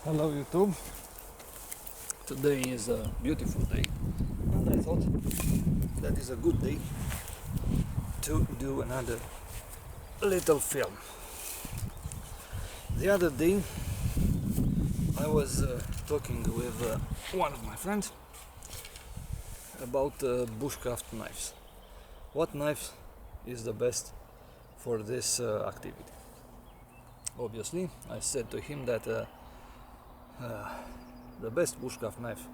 Hello YouTube. Today is a beautiful day and I thought that is a good day to do another little film. The other day I was talking with one of my friends about bushcraft knives. What knife is the best for this activity? Obviously I said to him that the best bushcraft knife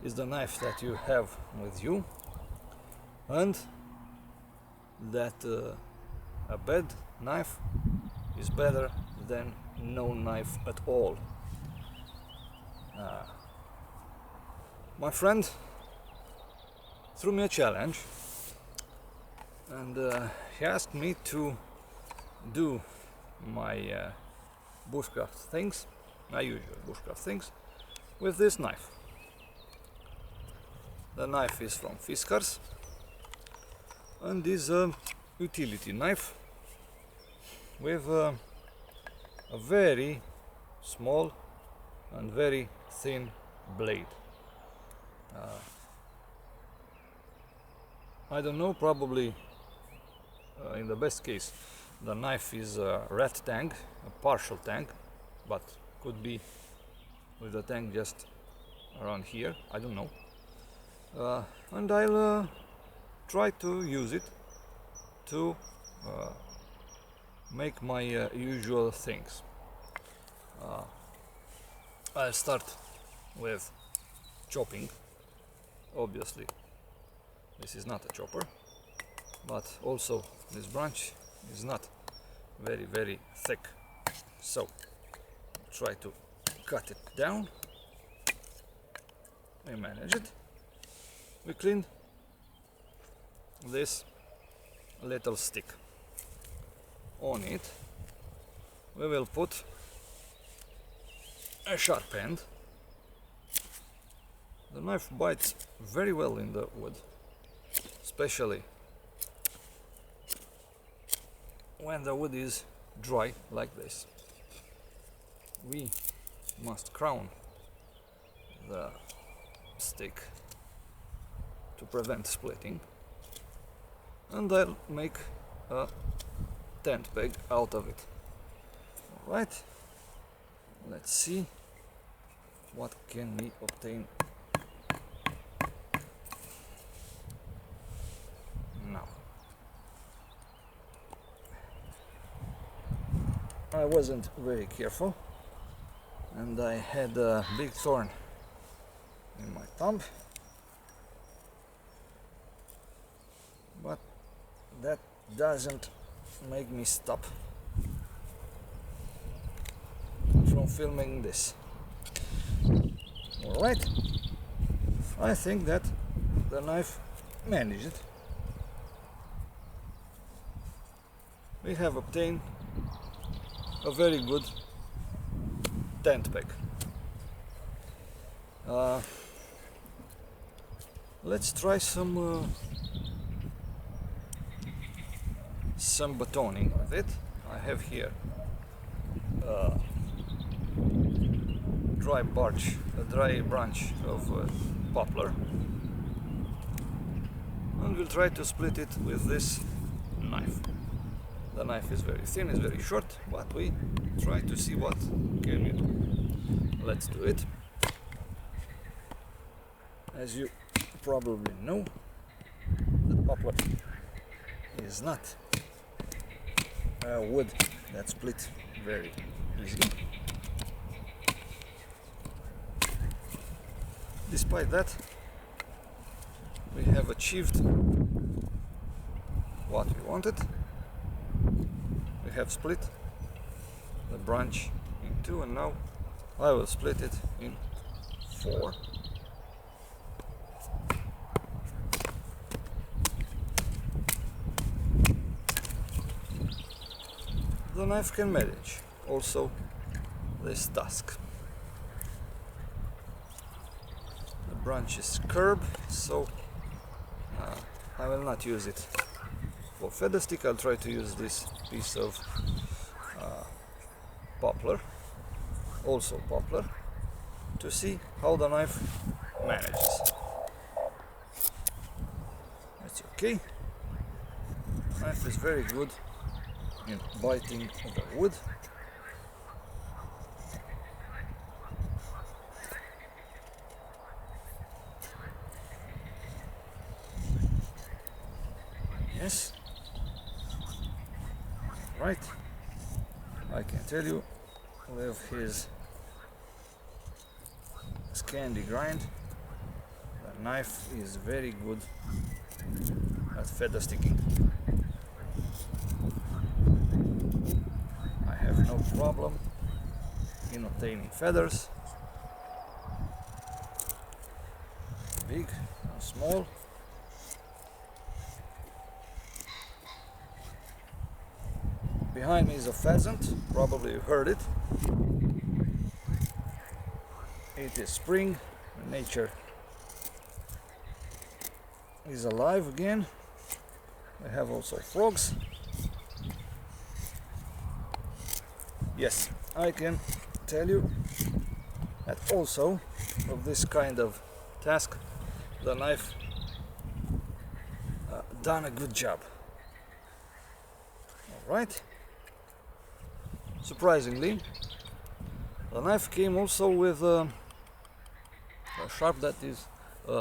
is the knife that you have with you, and that a bad knife is better than no knife at all. My friend threw me a challenge and he asked me to do my bushcraft things, my usual bushcraft things, with this knife. The knife is from Fiskars and is a utility knife with a very small and very thin blade. I don't know, probably in the best case the knife is a rat tang, a partial tang, but could be with the tang just around here, I don't know. And I'll try to use it to make my usual things. I'll start with chopping. Obviously this is not a chopper, but also this branch is not very thick, so try to cut it down. We manage it. We clean this little stick. On it we will put a sharp end. The knife bites very well in the wood, especially when the wood is dry like this. We must crown the stick to prevent splitting, and I'll make a tent peg out of it. Alright, let's see what can we obtain now. I wasn't very careful and I had a big thorn in my thumb, but that doesn't make me stop from filming this. Alright, I think that the knife managed it. We have obtained a very good tent peg. Let's try some batoning with it. I have here a dry branch of poplar, and we'll try to split it with this knife. The knife is very thin, it's very short, but we try to see what can we do. Let's do it. As you probably know, the poplar is not a wood that split very easily. Despite that, we have achieved what we wanted. We have split the branch in two, and now I will split it in four. The knife can manage also this task. The branch is curved, so I will not use it for feather stick. I'll try to use this piece of poplar, also poplar, to see how the knife manages. It's okay. The knife is very good in biting the wood. Yes. Right. I can tell you with his candy grind, the knife is very good at feather sticking. I have no problem in obtaining feathers, big and small. Behind me is a pheasant, probably you heard it. It is spring, nature is alive again. I have also frogs. Yes, I can tell you that also of this kind of task the knife done a good job. Alright. Surprisingly, the knife came also with a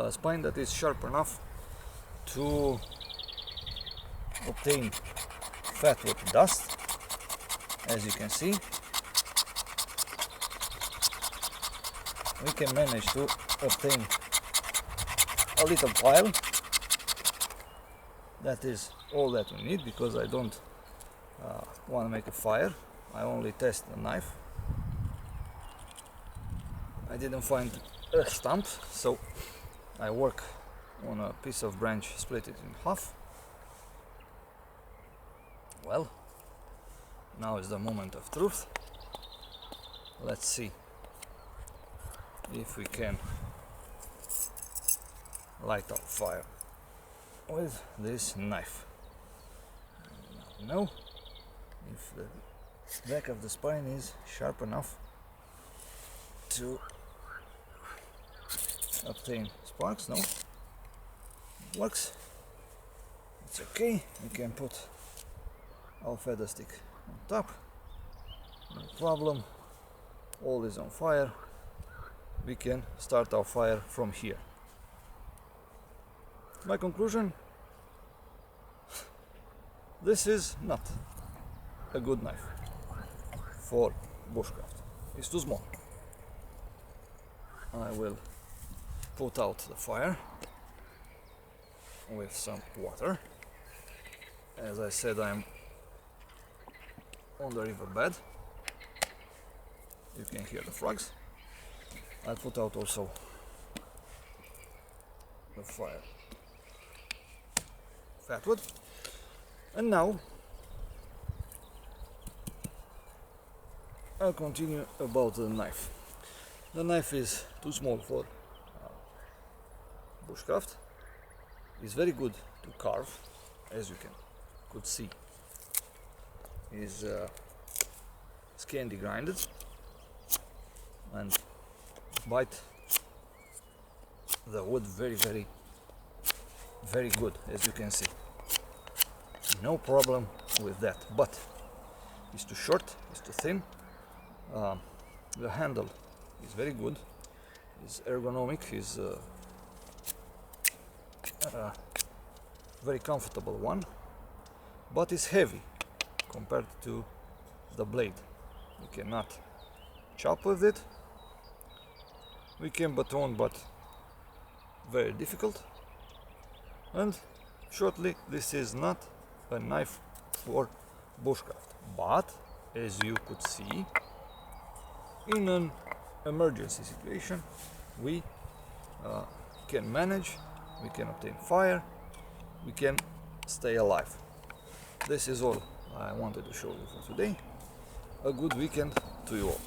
spine that is sharp enough to obtain fat with dust. As you can see, we can manage to obtain a little pile. That is all that we need, because I don't want to make a fire. I only test the knife. I didn't find a stump, so I work on a piece of branch, split it in half. Well, now is the moment of truth. Let's see if we can light up fire with this knife. Now, if the back of the spine is sharp enough to obtain sparks. No, it works. It's okay. We can put our feather stick on top, no problem. All is on fire. We can start our fire from here. My conclusion: this is not a good knife for bushcraft. It's too small. I will put out the fire with some water. As I said, I'm on the riverbed. You can hear the frogs. I'll put out also the fire fatwood. And now I'll continue about the knife. The knife is too small for bushcraft. It's very good to carve, as you could see. Is candy grinded and bite the wood very good, as you can see. No problem with that, but it's too short, it's too thin. The handle is very good, is ergonomic, is very comfortable one, but it's heavy compared to the blade. We cannot chop with it. We can baton, but very difficult. And shortly, this is not a knife for bushcraft, but as you could see, in an emergency situation, we can manage, we can obtain fire, we can stay alive. This is all I wanted to show you for today. A good weekend to you all.